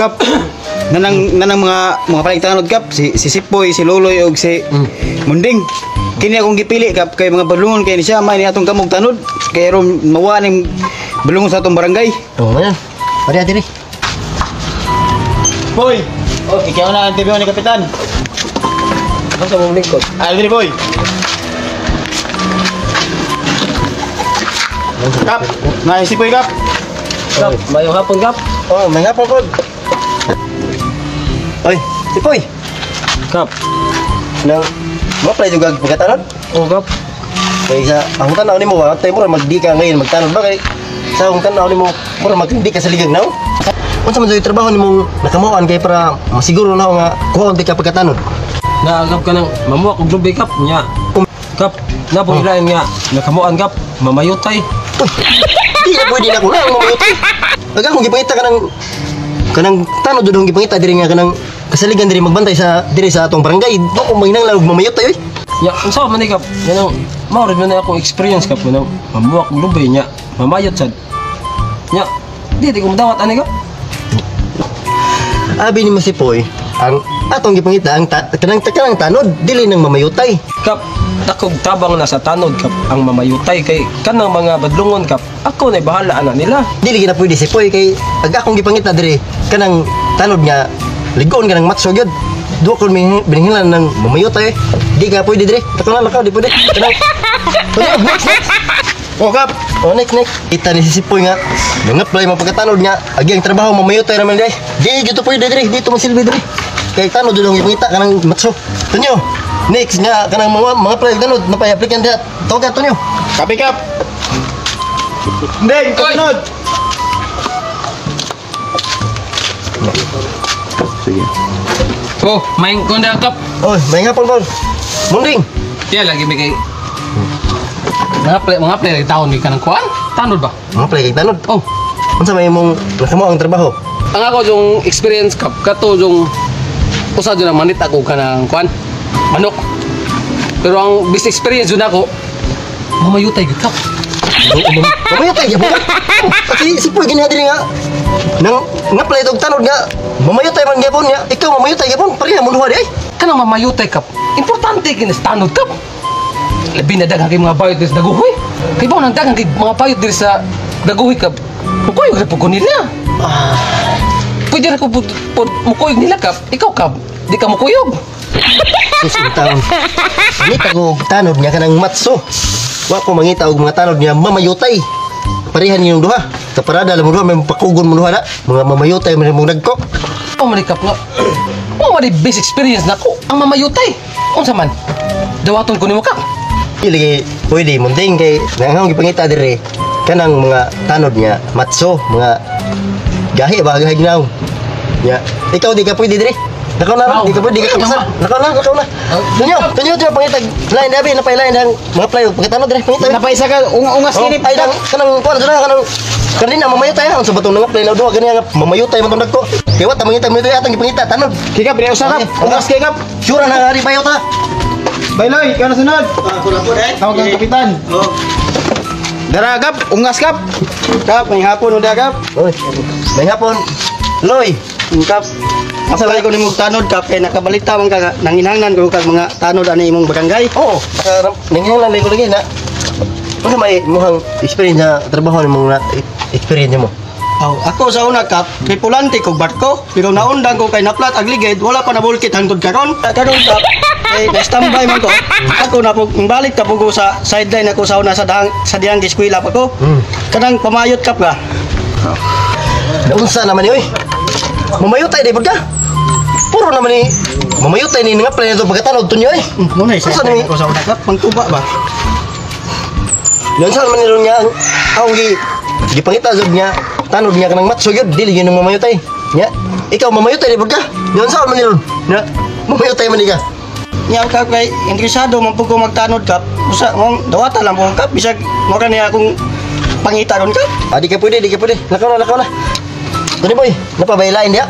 Kap, nanang mga paligtanod kap, si Sipoy, si Loloy og si Munding. Kini akong gipili kap kay mga balungon kay ni siya may ni atong kamog tanod kay ron mawa ning balungon sa atong barangay. Oh, yan. Pari ati ni. Boy. Oh, ikaw na ang interview ni kapitan. Ako sa mong lingkod. Diri boy. Kap, na Sipoy kap. Kap, mayong hapon kap. Oh, may hapon pod. Oy, Sipoy. Kap. Nang ma-play juga pagkatanon? Oh, kap. Kay sa ang tanaw nimo ba, tay mo magdi ka ngayon magtanod ba kay sa ang tanaw nimo mura magdi ka sa ligang naw? Unsa man yung trabaho nimo nakamuan kay para masiguro na nga kuha ka pagkatanon? Naagap ka ng mamuak og lubi kap nya. Kap, napo ilain nga nakamuan kap mamayutay. Di na pwede na ko na mamayutay. Aga mo gipangita kanang tanod dudong gipangita diri nga kanang kasaligan diri magbantay sa diri sa atong barangay. Do ko manginanglan og mamayutay oy. Ya, unsa man ni kap? Yan ang mao rin na akong experience kap nang mamuak og lubi nya mamayot sad. Nya, di ko madawat ani kap. Abi ni Masipoy, ang atong gipangita ang kanang tanod dili nang mamayutay. Kap, dakog tabang na sa tanod kap ang mamayutay kay kanang mga badlungon kap. Ako na bahala ana nila. Dili gina pwede Sipoy kay ag akong gipangita diri kanang tanod nga ligon kanang matso gyud. Do ko binhinlan ng mamayutay. Di ka pwede diri. Kato na lakaw di pwede. Kanang next. Oh kap. Oh next. Kita ni si Sipoy nga nang-apply man pagkatanod nga agi ang trabaho mamayutay raman diri. Di gyud pwede diri. Dito masilbi diri. Kay tanod dulong gipangita kanang matso. Tunyo. Next nga kanang mga apply tanod napay-applikan diha. Tawag tunyo. Kapi kap. Ndeng, kasunod. Sige. Oh, main konda kap. Oy, may nga pon. Munding. Dia lagi mikir. Mga play lagi tahun ni kanang kuan. Tanod ba? Mga apply kay tanod. Oh, Unsa may imong nakamo ang trabaho? ang ako yung experience kap kato yung usa jud na manit ako kanang kuan. Manok. Pero ang best experience yun ako mamayutay gyud kap. Mamayutay gyud ka. Kasi Sipoy gini diri nga nang apply og tanod nga mamayutay man gyapon nga ikaw mamayutay gyapon pareha mo duha di ay. Kanang mamayutay kap. Importante kini sa tanod kap. Labi na daghang kay mga bayot diri sa daguhoy. Kay ba nang daghang kay mga bayot diri sa daguhoy kap. Mukoy ra pugon nila. Pwede ra ko mukoy nila kap. Ikaw kap, di ka mukuyog. Susintang. Mangita og tanod nga kanang matso. Wa ko mangita og mga tanod nga mamayutay. Pareha ninyong duha. Kaparada lang mo duha may pakugon mo duha na. Mga mamayutay man imong nagko. Pamalikap nga. Oh, mali best experience nako ang mamayutay. Unsa man? Dawaton ko nimo kap. Dili pwede munting kay nangahong gipangita diri kanang mga tanod nga matso, mga gahi ba gahi ginaw. Ya, ikaw di ka pwede diri. Nakaw na, di ka pwede ka kapasar. Nakaw na. Tunyo pangitag lain dabi napay lain ang mga play pagkatano diri pangita. Napaisa ka ungas kinit Ay dang kanang kuan dira kanang kanina mamayutay ang sa batong nga play na duha kani nga mamayutay man tong dagko. Kay wa ta mangita mo diri atong gipangita tanod. Kikap, di usah kap. Ungas kay kap. Sure na hari payo ta. Bayloy, ikaw na sunod. Kulang dai. Tawag ang kapitan. Oh. Dara kap, ungas kap. Kap, may hapon udah kap. Oy. May hapon. Loy. Kap. Masalay ko nimo tanod kap kay nakabalita man ka nanginhangnan ko kag mga tanod ani imong barangay. Oo. Nangyalan ko lagi na. Ano may muhang experience na trabaho nimo na experience mo? Oh, ako sa una kap, tripulante ko barko, pero naundang ko kay naplat ag ligid, wala pa nabulkit hangtod karon. Karon kap, kay na-standby man ko. Ako na po balik ta po ko sa sideline ako sa una sa dihang eskwela pa ko. Kanang pamayot kap ka. Naunsa naman ni oy? Mamayutay day ka? Puro naman ni mamayutay ni nga plan ito pagkatanod tunyo eh. Muna isa Unsa ni ko sa una kap, pangtuba ba? Yan sa man nilo niya ang gipangita jud niya tanod niya kanang matso gyud dili gyud mamayutay. Nya, ikaw mamayutay day ka? Yan sa man nilo. Na mamayutay man ka. Nya kap kay interesado man po ko magtanod kap. Usa mong dawata lang po kap bisag mo kan niya akong pangita ron kap. Di ka pwede. Lakaw na. Tuni boy, napabaylain dia.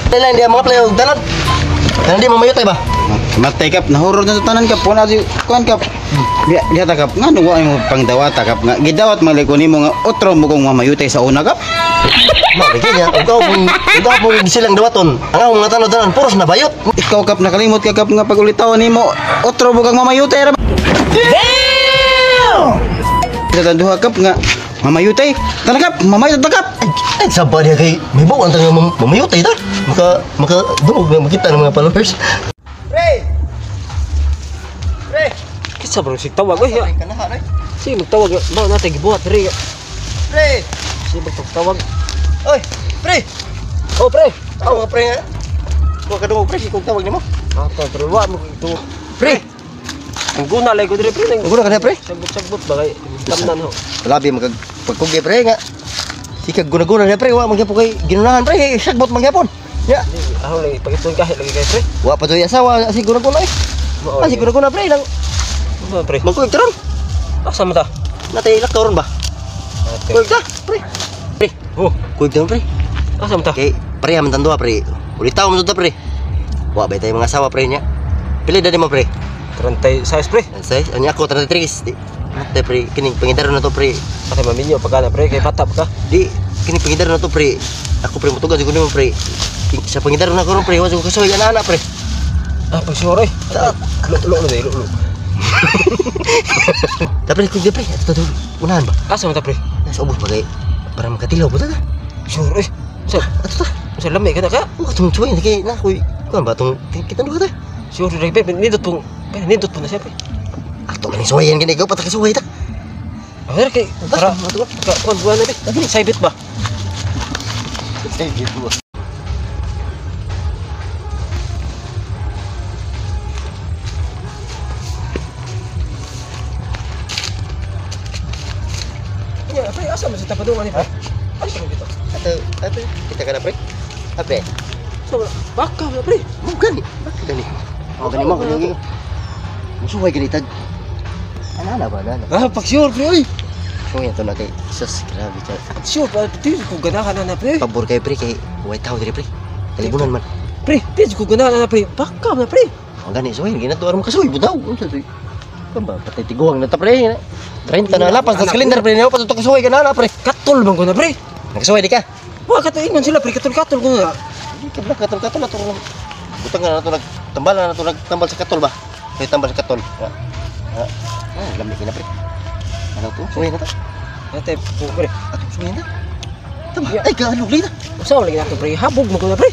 Baylain dia mga playo tanod. Kan di mamayutay ba? Matay kap, nahurot na sa tanan kap, wala di kuan kap. Diya ta kap ngano wa mo pangdawata kap nga gidawat man ko nimo nga otro mo kong mamayutay sa una kap. Mabigyan niya, ikaw mong silang dawaton. Ang akong mga tanod-tanon, puros na bayot. Ikaw kap nakalimot ka kap nga pagulitawan nimo otro mo kang mamayutay ra. Damn! Kita duha kap nga mamayutay. Tanakap, mamayot kap. Ay, saba niya kay, may bawang tanga mamayotay ta. Maka, dumog na makita ng mga followers. Pre! Kisa bro, sig tawag oy. Ay, kanahan ay. Sige magtawag ba natin gibuhat diri. Pre! Sige magtawag. Oy, pre! Oh pre. Tawag nga pre nga. Huwag ka dumog pre, kung tawag niyo mo. Ato pero wa mo ito. Pre. Ang guna lay ko diri pre. Huwag na ka na pre. Sagbot ba kay tamnan ho. Labi magag pagkugi pre nga. Sikag guna-guna na pre, wa magyapon kay ginunahan pre, sagbot magyapon. Ya, Ako lagi pagituon kahit lagi kay pre. wa pa to asawa si guna-guna eh. Ah, si guna-guna pre lang. Ano pre? Magkuig taron. Asa mo ta? Natay ilak taron ba? Kuig ta, pre. Pre, Oh, kuig taron pre. asa mo ta? Kay pre aman tandua pre. Ulitaw mo to pre. Wa ba tay mga asawa pre nya. Pili dali mo pre. 36 pre. Say, anya ako 33. Di. Ate pre, kining pangidaro na to pre. Pati maminyo pagana pre kay patap ka. Di, kining pangidaro na to pre. Ako pre mutugas ko nimo pre. Sa pangidaro na ko ron pre, wa ko kasoy ana pre. Ah, pagsuroy. Lo dai, lo. Tapi kuig pre, ato to unahan ba? Asa mo ta pre? Nasa ubos bagay para makatilaw ba ta? Suroy. Sa Ato ta. sa lamay ka na ka. Ang atong tsuway kay na kuy. Kuan ba tong kita duha ta? Suroy pre, nindot po na siya pre. Ato man suwayan gani ko pataka suway ta. Awer kay para ka kon buwan na pre. Saibit ba? Ay gitu. Ya, pre, asa mo sa tapadungan ni pre? Asa mo dito? Ato kita kana pre. Apre. So, baka na pre. Mo gani. Bakit gani? Oh gani mo gani. Suway gani tag. Ana ba na? Ah, pagsure pre oy. Suway to na kay sus grabe ka. Sure pa dito ko ganahan na pre. Pabor kay pre kay white tao diri pre. Kalibunan man. Pre, dito ko ganahan na pre. Baka na pre. Ang gani suway gani to aron kasuy budaw. Unsa to? Kamba patay tiguang na ta pre. 30 na lapas sa kalendar pre. Newa pa to kasuy kana na pre. Katol man ko na pre. Nagsuway di ka. Wa katuingon sila pre, katol ko na. Di ka ba katol na to. Butang na to nagtambal na to nagtambal sa katol ba? Kay tambal sa katol. Ah, lamig na pre. Ano to? Suway na to. Ate, pre. Ato suway na. Tama. Ay ka ano lita. Usa lagi nato pre. Habog mo ko na pre.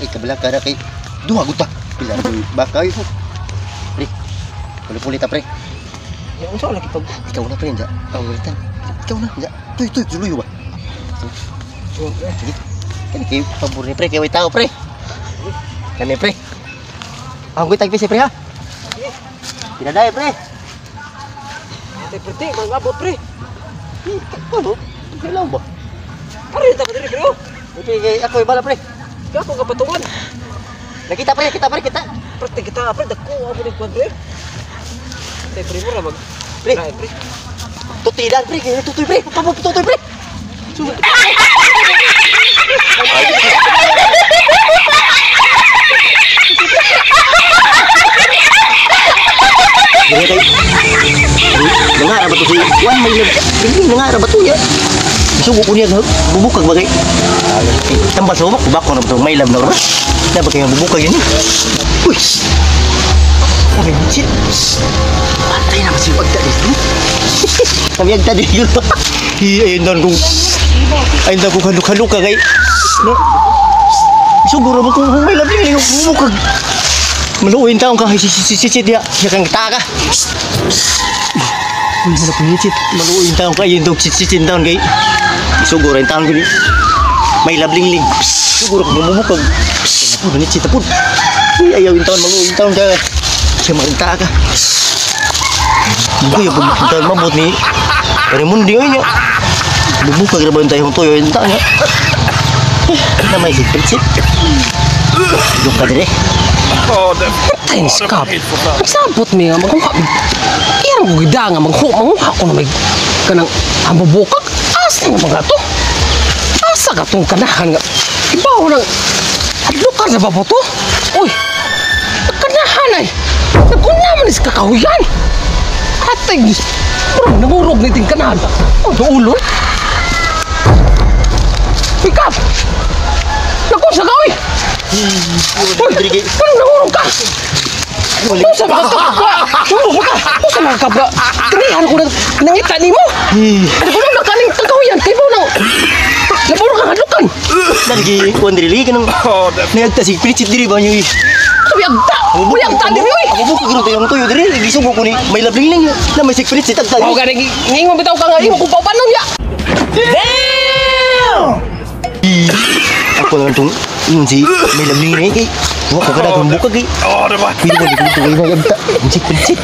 Ay kabala ka na kay duha guta. Pila na bakay mo. Pre. Puli-puli ta pre. Ya usa lagi pag Ikaw na pre nja. Ang ulitan. Ikaw na nja. Tuy tuluyo ba? Sige. Kani kay pabor ni pre kay way tao pre. Kani pre. Ang gitag pisi pre ha. Pinaday pre. ate pre, mangabot pre. Ano? Kailan ba? Pare ta diri pre. Kay ako ibala pre. Kako ka patungan. Nakita pre, kita. Pre kita pre dako amo ni kwan pre. Ate pre mo ra mag Pre. pre. Tutidan pre, kay tutoy pre. Pabor tutoy pre. Gini kay. Nangarap ba to si Juan may nangarap ba to ya? Sugo ko niya bubukag bagay. Tambal sa ubak, bako na to may lab na ora. Dapat kay bubukag yun. Uy. Sabi ni shit. Patay na kasi pagda dito. Kami ang tadi yun. Ayun doon kung ayun doon kung haluk-haluk ka kay. Siguro mo kung may lab din bubukag. Maluin taong kang sisit dia. Siya kang taka. Uy, wala pangicit. Maluin taong kayo yung sisit taon kay. Siguro yung taong gini. May labling-ling. Siguro kung bumukag. Kaya po, manicit na po. Uy, ayaw yung taon, maluin taong ka. Siya marinta ka. Uy, yung taon mabot ni. Pero mundi yun niya. Bumukag na ba yung tayong toyo yung taon niya. Na may sit-sit. Yung ka din eh. Tayo skap. Nagsabot mi nga maghuha. Iyang ko gida nga maghuha ko na may kanang ambubukag. Asa nga mga to? Asa ka tong kanahan nga? Ibaw nang adlukar na ba po to? Uy! Kanahan ay! Nagkuna man is kakahuyan! Ating, parang nangurog na iting kanan. Ang ulol. Pick up! Naku, sa gawin! Uy, parang nangurog ka! Ano sa mga kapra? Ano sa mga kapra? Tinihan ko ng nangita ni mo! Ano ba nang nakaling tangkawiyan? Kaya ba nang... Labaw na kang hadlukan! Lagi, kuan diri kan nagta si Pritchett diri ba niyo. Uyagta! Uyagta din yun! Ako buko gino tayo ko diri, gisugo ko ni may labling na may si Pritchett tagta. Wow, galing ngingong bitaw ka nga imo kung papanon ya! Ako lang tong si may labling ni kay. Wa ko kada kung buka kay. Pili ko dito nagta. Si Pritchett.